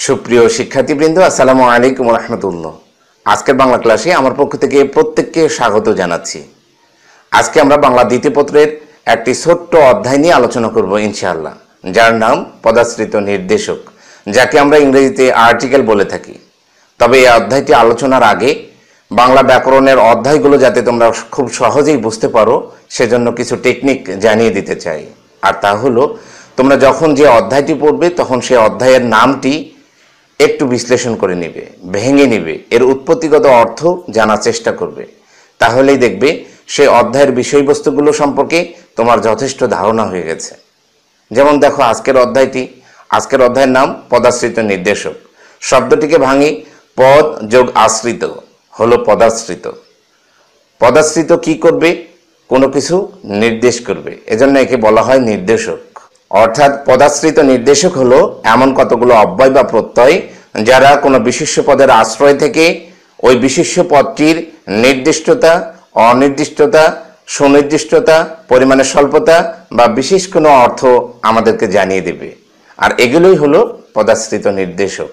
সুপ্রিয় শিক্ষার্থীবৃন্দ, আসসালামু আলাইকুম রহমতুল্লাহ। আজকের বাংলা ক্লাসে আমার পক্ষ থেকে প্রত্যেককে স্বাগত জানাচ্ছি। আজকে আমরা বাংলা দ্বিতীয় পত্রের একটি ছোট্ট অধ্যায় নিয়ে আলোচনা করব ইনশাআল্লাহ, যার নাম পদাশ্রিত নির্দেশক, যাকে আমরা ইংরেজিতে আর্টিকেল বলে থাকি। তবে এই অধ্যায়টি আলোচনার আগে বাংলা ব্যাকরণের অধ্যায়গুলো যাতে তোমরা খুব সহজেই বুঝতে পারো, সেজন্য কিছু টেকনিক জানিয়ে দিতে চাই। আর তা হলো, তোমরা যখন যে অধ্যায়টি পড়বে তখন সেই অধ্যায়ের নামটি একটু বিশ্লেষণ করে নিবে, ভেঙে নিবে, এর উৎপত্তিগত অর্থ জানার চেষ্টা করবে। তাহলেই দেখবে সেই অধ্যায়ের বিষয়বস্তুগুলো সম্পর্কে তোমার যথেষ্ট ধারণা হয়ে গেছে। যেমন দেখো, আজকের অধ্যায়ের নাম পদাশ্রিত নির্দেশক। শব্দটিকে ভাঙি, পদ যোগ আশ্রিত হলো পদাশ্রিত। পদাশ্রিত কি করবে? কোনো কিছু নির্দেশ করবে, এজন্য একে বলা হয় নির্দেশক। অর্থাৎ পদাশ্রিত নির্দেশক হলো এমন কতগুলো অব্যয় বা প্রত্যয় যারা কোনো বিশেষ্য পদের আশ্রয় থেকে ওই বিশেষ্য পদটির নির্দিষ্টতা, অনির্দিষ্টতা, সুনির্দিষ্টতা, পরিমাণের স্বল্পতা বা বিশেষ কোনো অর্থ আমাদেরকে জানিয়ে দেবে। আর এগুলোই হলো পদাশ্রিত নির্দেশক।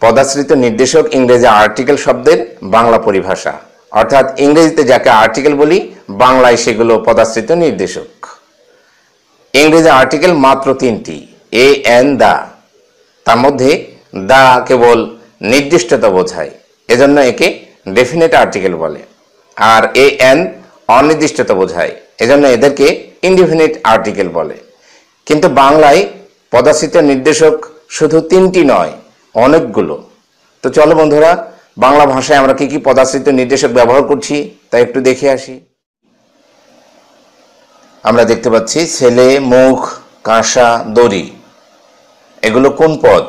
পদাশ্রিত নির্দেশক ইংরেজি আর্টিকেল শব্দের বাংলা পরিভাষা। অর্থাৎ ইংরেজিতে যাকে আর্টিকেল বলি, বাংলায় সেগুলো পদাশ্রিত নির্দেশক। ইংরেজি আর্টিকেল মাত্র তিনটি, এ এন দা। তার মধ্যে দা কেবল নির্দিষ্টতা বোঝায়, এজন্য একে ডেফিনেট আর্টিকেল বলে। আর এ এন অনির্দিষ্টতা বোঝায়, এজন্য এদেরকে ইনডিফিনিট আর্টিকেল বলে। কিন্তু বাংলায় পদাশ্রিত নির্দেশক শুধু তিনটি নয়, অনেকগুলো। তো চলো বন্ধুরা, বাংলা ভাষায় আমরা কি কি পদাশ্রিত নির্দেশক ব্যবহার করছি তা একটু দেখে আসি। আমরা দেখতে পাচ্ছি ছেলে, মুখ, কাঁসা, দড়ি। এগুলো কোন পদ?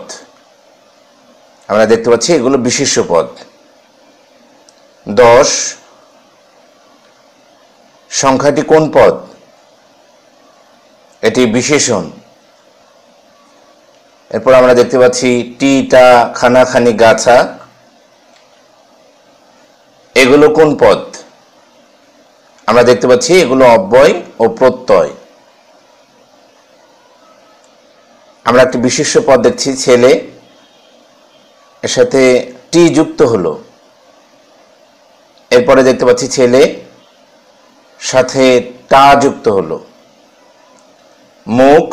আমরা দেখতে পাচ্ছি এগুলো বিশেষ্য পদ। 10 সংখ্যাটি কোন পদ? এটি বিশেষণ। এরপর আমরা দেখতে পাচ্ছি টিটা, খানাখানি, গাছা। এগুলো কোন পদ? আমরা দেখতে পাচ্ছি এগুলো অব্যয় ও প্রত্যয়। আমরা একটি বিশেষ্য পদ দেখছি ছেলে, এর সাথে টি যুক্ত হলো। এরপরে দেখতে পাচ্ছি ছেলে, সাথে টা যুক্ত হলো। মুখ,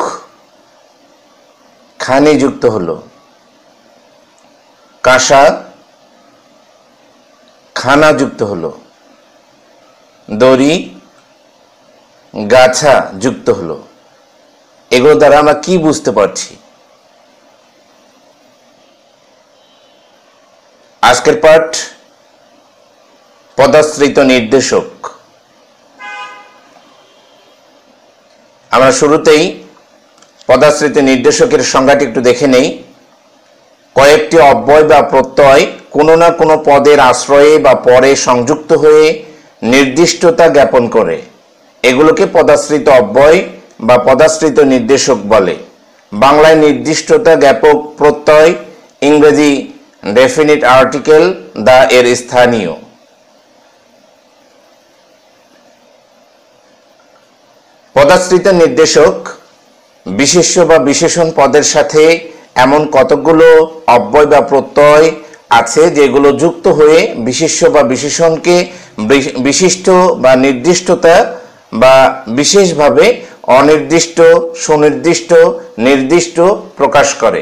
খানি যুক্ত হলো। কাঁসা, খানা যুক্ত হলো। দড়ি, গাছা যুক্ত হলো। এগুলো দ্বারা আমরা কি বুঝতে পারছি? আজকের পাঠ পদাশ্রিত নির্দেশক। আমরা শুরুতেই পদাশ্রিত নির্দেশকের সংজ্ঞাটি একটু দেখে নেই। কয়েকটি অব্যয় বা প্রত্যয় কোনো না কোনো পদের আশ্রয়ে বা পরে সংযুক্ত হয়ে নির্দিষ্টতা জ্ঞাপন করে, এগুলোকে পদাশ্রিত অব্যয় বা পদাশ্রিত নির্দেশক বলে। বাংলায় নির্দিষ্টতা জ্ঞাপক প্রত্যয়, ইংরেজি ডেফিনিট আর্টিকেল দা এর স্থানীয়। পদাশ্রিত নির্দেশক বিশেষ্য বা বিশেষণ পদের সাথে এমন কতগুলো অব্যয় বা প্রত্যয় আছে যেগুলো যুক্ত হয়ে বিশেষ্য বা বিশেষণকে বিশিষ্ট বা নির্দিষ্টতা বা বিশেষভাবে অনির্দিষ্ট, সুনির্দিষ্ট, নির্দিষ্ট প্রকাশ করে।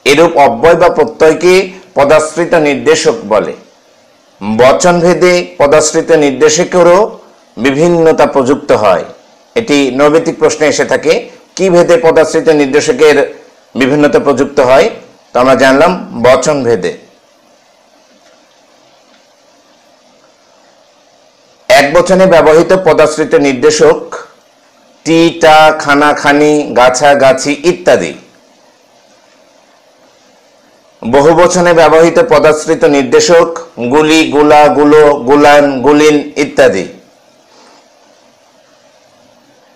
এরূপ অব্যয় বা প্রত্যয়কে পদাশ্রিত নির্দেশক বলে। বচনভেদে পদাশ্রিত নির্দেশকেরও বিভিন্নতা প্রযুক্ত হয়। এটি নৈবেদিক প্রশ্নে এসে থাকে, কি ভেদে পদাশ্রিত নির্দেশকের বিভিন্নতা প্রযুক্ত হয়? তো আমরা জানলাম বচন ভেদে। এক বচনে ব্যবহৃত পদাশ্রিত নির্দেশক টি, টা, খানা, খানি, গাছা, গাছি ইত্যাদি। বহু বচনে ব্যবহৃত পদাশ্রিত নির্দেশক গুলি, গুলা, গুলো, গুলান, গুলিন ইত্যাদি।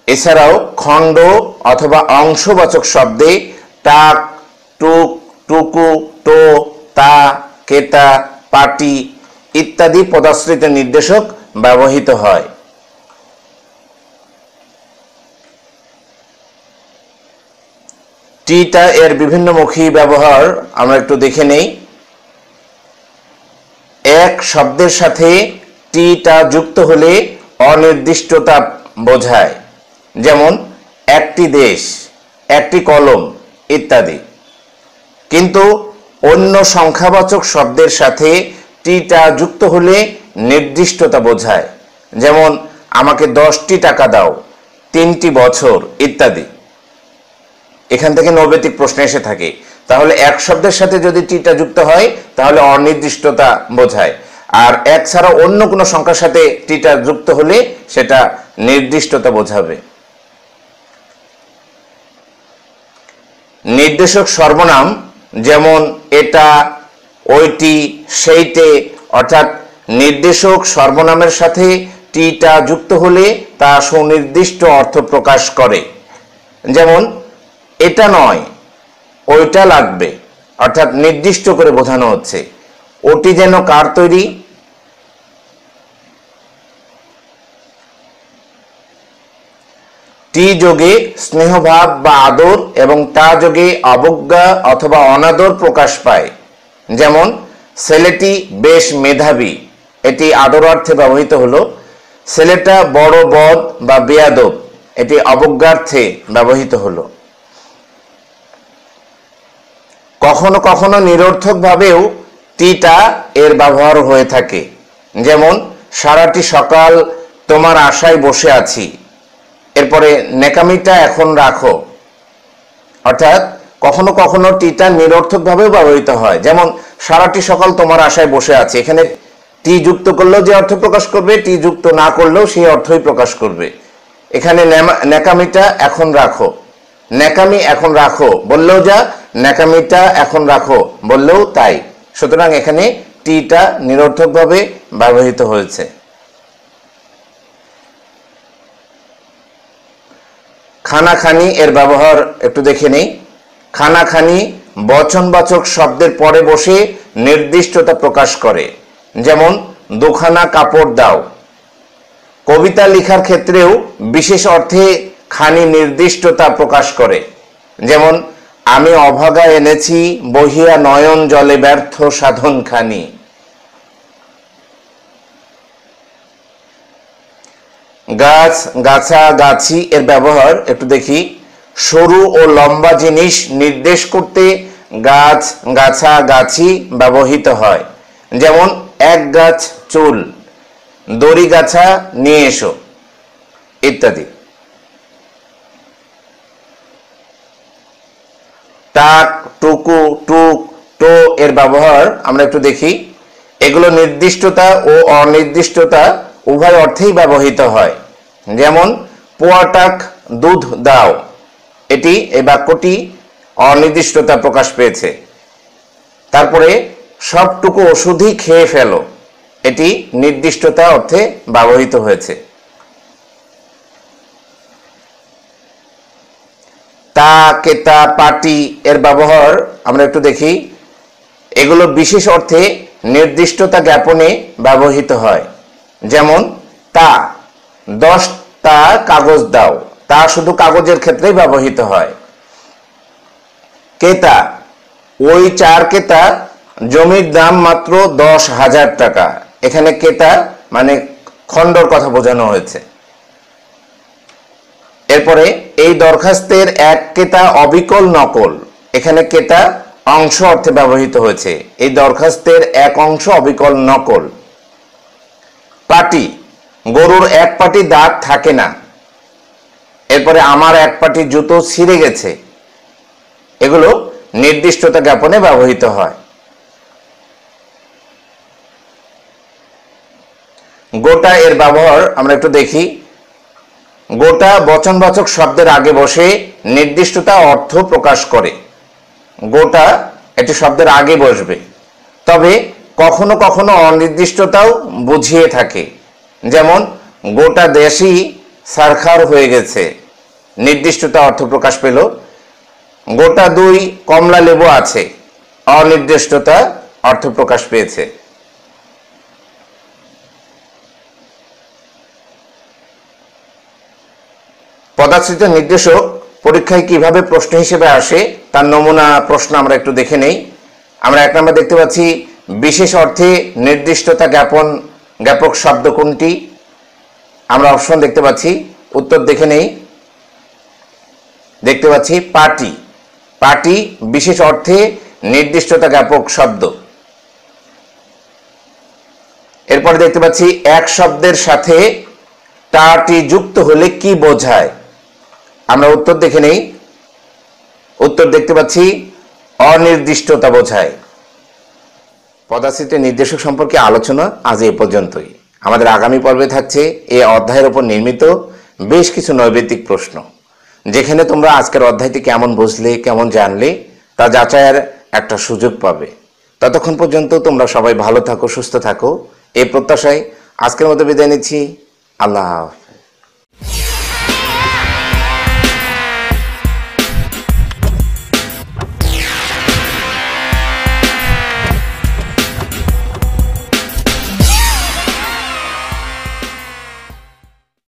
এছাড়াও খণ্ড অথবা অংশবাচক শব্দে টাক, টুক, টুকু, টো, তা, কেতা, পাটি ইত্যাদি পদাশ্রিত নির্দেশক ব্যবহৃত হয়। টিটা এর বিভিন্নমুখী ব্যবহার আমরা একটু দেখে নেই। এক শব্দের সাথে টিটা যুক্ত হলে অনির্দিষ্টতা বোঝায়, যেমন একটি দেশ, একটি কলম ইত্যাদি। কিন্তু অন্য সংখ্যাবাচক শব্দের সাথে টিটা যুক্ত হলে নির্দিষ্টতা বোঝায়, যেমন আমাকে 10টি টাকা দাও, 3টি বছর ইত্যাদি। এখান থেকে নৈবেতিক প্রশ্ন এসে থাকে। তাহলে এক শব্দের সাথে যদি টিটা যুক্ত হয় তাহলে অনির্দিষ্টতা বোঝায়, আর এক ছাড়া অন্য কোনো সংখ্যার সাথে টিটা যুক্ত হলে সেটা নির্দিষ্টতা বোঝাবে। নির্দেশক সর্বনাম যেমন এটা, ওইটি, সেইটে, অর্থাৎ নির্দেশক সর্বনামের সাথে টিটা যুক্ত হলে তা সুনির্দিষ্ট অর্থ প্রকাশ করে। যেমন এটা নয়, ওইটা লাগবে, অর্থাৎ নির্দিষ্ট করে বোঝানো হচ্ছে। ওটি যেন কার তৈরি? টি যোগে স্নেহভাব বা আদর এবং তা যোগে অবজ্ঞা অথবা অনাদর প্রকাশ পায়। যেমন ছেলেটি বেশ মেধাবী, এটি আদর অর্থে ব্যবহৃত হলো। ছেলেটা বড় বদ বা বেয়াদব, এটি অবজ্ঞার্থে ব্যবহৃত হলো। কখনো কখনো নিরর্থক ভাবেও টিটা এর ব্যবহার হয়ে থাকে। যেমন সারাটি সকাল তোমার আশায় বসে আছি, এরপরে নেকামিটা এখন রাখো। অর্থাৎ কখনো কখনো টিটা নিরর্থক ভাবেও ব্যবহৃত হয়। যেমন সারাটি সকাল তোমার আশায় বসে আছি, এখানে টি যুক্ত করলেও যে অর্থ প্রকাশ করবে, টি যুক্ত না করলেও সেই অর্থই প্রকাশ করবে। এখানে নেকামিটা এখন রাখো, নেকামি এখন রাখো বললেও যা, নেকামিটা এখন রাখো বললেও তাই। সুতরাং এখানে টিটা নিরর্থকভাবে ব্যবহৃত হয়েছে। খানাখানি এর ব্যবহার একটু দেখে নেই। খানাখানি বচনবাচক শব্দের পরে বসে নির্দিষ্টতা প্রকাশ করে। যেমন দুখানা কাপড় দাও। কবিতা লেখার ক্ষেত্রেও বিশেষ অর্থে খানি নির্দিষ্টতা প্রকাশ করে। যেমন আমি অভাগা এনেছি বহিয়া নয়ন জলে ব্যর্থ সাধন খানি। গাছ, গাছা, গাছি এর ব্যবহার একটু দেখি। সরু ও লম্বা জিনিস নির্দেশ করতে গাছ, গাছা, গাছি ব্যবহৃত হয়। যেমন এক গাছ চুল, দড়ি গাছা নিয়ে এসো ইত্যাদি। টাক, টুকু, টুক, টো এর ব্যবহার আমরা একটু দেখি। এগুলো নির্দিষ্টতা ও অনির্দিষ্টতা উভয় অর্থেই ব্যবহৃত হয়। যেমন পোয়াটাক দুধ দাও, এটি এই বাক্যটি অনির্দিষ্টতা প্রকাশ পেয়েছে। তারপরে সবটুকু ওষুধই খেয়ে ফেলো, এটি নির্দিষ্টতা অর্থে ব্যবহৃত হয়েছে। তা, কেতা, পাটি এর ব্যবহার আমরা একটু দেখি। এগুলো বিশেষ অর্থে নির্দিষ্টতা জ্ঞাপনে ব্যবহৃত হয়। যেমন তা, 10টা কাগজ দাও, তা শুধু কাগজের ক্ষেত্রেই ব্যবহৃত হয়। কেতা, ওই 4 কেতা জমির দাম মাত্র 10,000 টাকা। এখানে কেতা মানে খণ্ডর কথা বোঝানো হয়েছে। এরপরে এই দরখাস্তের 1 কেতা অবিকল নকল, এখানে কেতা অংশ অর্থে ব্যবহৃত হয়েছে। এই দরখাস্তের 1 অংশ অবিকল নকল। পাটি, গরুর 1 পাটি দাঁত থাকে না। এরপরে আমার 1 পাটি জুতো ছিঁড়ে গেছে। এগুলো নির্দিষ্টতা জ্ঞাপনে ব্যবহৃত হয়। গোটা এর ব্যবহার আমরা একটু দেখি। গোটা বচনবাচক শব্দের আগে বসে নির্দিষ্টতা অর্থ প্রকাশ করে। গোটা এটি শব্দের আগে বসবে, তবে কখনো কখনো অনির্দিষ্টতাও বুঝিয়ে থাকে। যেমন গোটা দেশই সারখার হয়ে গেছে, নির্দিষ্টতা অর্থ প্রকাশ পেল। গোটা 2 কমলা লেবু আছে, অনির্দিষ্টতা অর্থ প্রকাশ পেয়েছে। পদাশ্রিত নির্দেশক পরীক্ষায় কিভাবে প্রশ্ন হিসেবে আসে তার নমুনা প্রশ্ন আমরা একটু দেখে নেই। আমরা 1 নম্বর দেখতে পাচ্ছি বিশেষ অর্থে নির্দিষ্টতা জ্ঞাপক শব্দ কোনটি? আমরা অপশন দেখতে পাচ্ছি, উত্তর দেখে নেই। দেখতে পাচ্ছি পার্টি। পার্টি বিশেষ অর্থে নির্দিষ্টতা জ্ঞাপক শব্দ। এরপরে দেখতে পাচ্ছি এক শব্দের সাথে টাটি যুক্ত হলে কি বোঝায়? আমরা উত্তর দেখে নেই। উত্তর দেখতে পাচ্ছি অনির্দিষ্টতা বোঝায়। পদাশ্রিতের নির্দেশক সম্পর্কে আলোচনা আজ এ পর্যন্তই। আমাদের আগামী পর্বে থাকছে এই অধ্যায়ের উপর নির্মিত বেশ কিছু নৈবেদিক প্রশ্ন, যেখানে তোমরা আজকের অধ্যায়টি কেমন বুঝলে, কেমন জানলে তা যাচাইয়ের একটা সুযোগ পাবে। ততক্ষণ পর্যন্ত তোমরা সবাই ভালো থাকো, সুস্থ থাকো, এই প্রত্যাশায় আজকের মতো বিদায় নিচ্ছি। আল্লাহ হাফেজ।